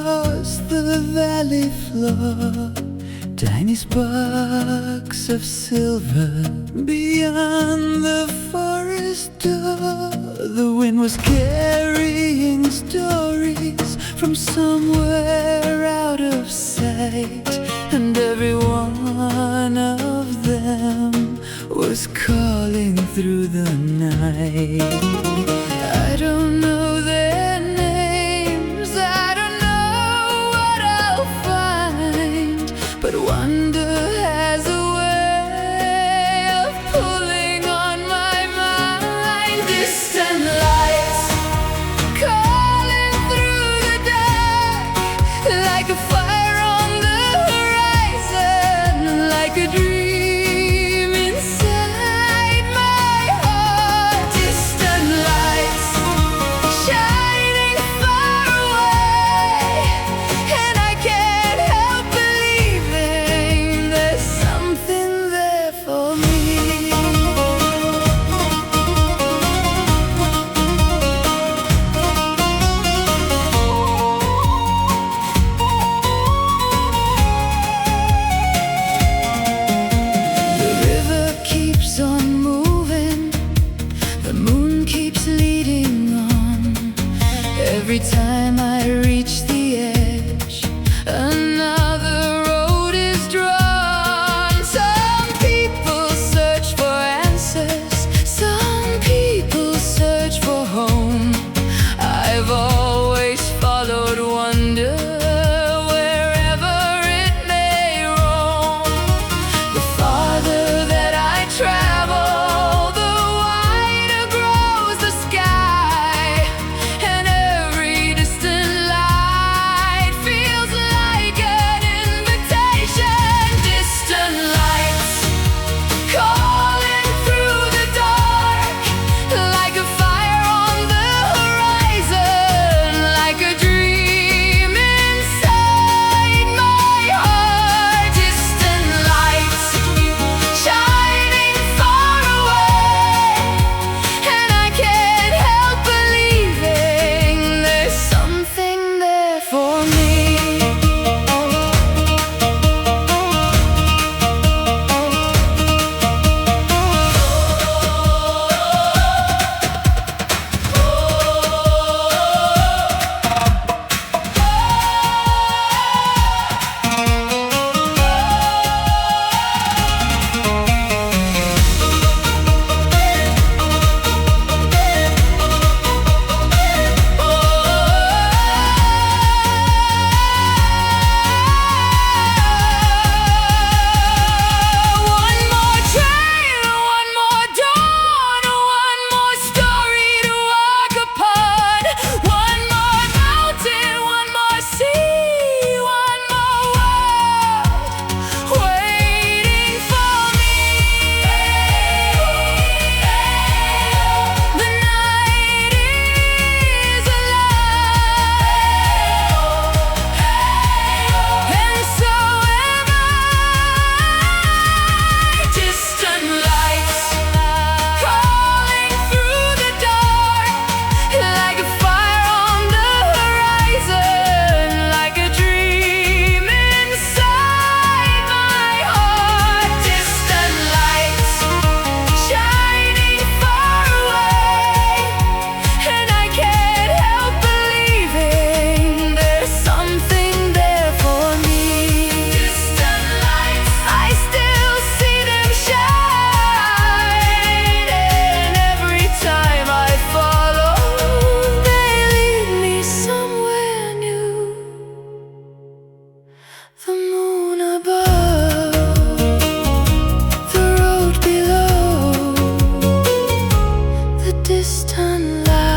across the valley floor, tiny sparks of silver beyond the forest door. The wind was carrying stories from somewhere out of sight, and every one of them was calling through the night. I don't know their names, I don't know what I'll find, but wonder has a way of pulling on my mind. Distant lights calling through the dark, like a fire on the horizon, like a dream inside my heart. Distant lights shining far away, and I can't help believing there's something there for me. The river keeps on moving, the moon keeps leading on. Every time I reach the edge, another road is drawn. Some people search for answers, some people search for home. I've always followed wonder wherever it may roam. The farther that I travel, the wider grows the sky, and every distant light feels like an invitation. Distant lights calling through the dark, like a fire on the horizon, like a dream inside my heart. Distant lights shining far away, and I can't help believing there's something there for me. One more train, one more dawn, one more story to walk upon. One more mountain, one more sea, one more world waiting for me. The night is alive, and so am I. Distant lights calling through the dark, like a fire on the horizon, like a dream inside my heart. Distant lights shining far away, and I can't help believing there's something there for me. Distant lights, I still see them shine, and every time I follow, they lead me somewhere new. The moon above, the road below, the distant light.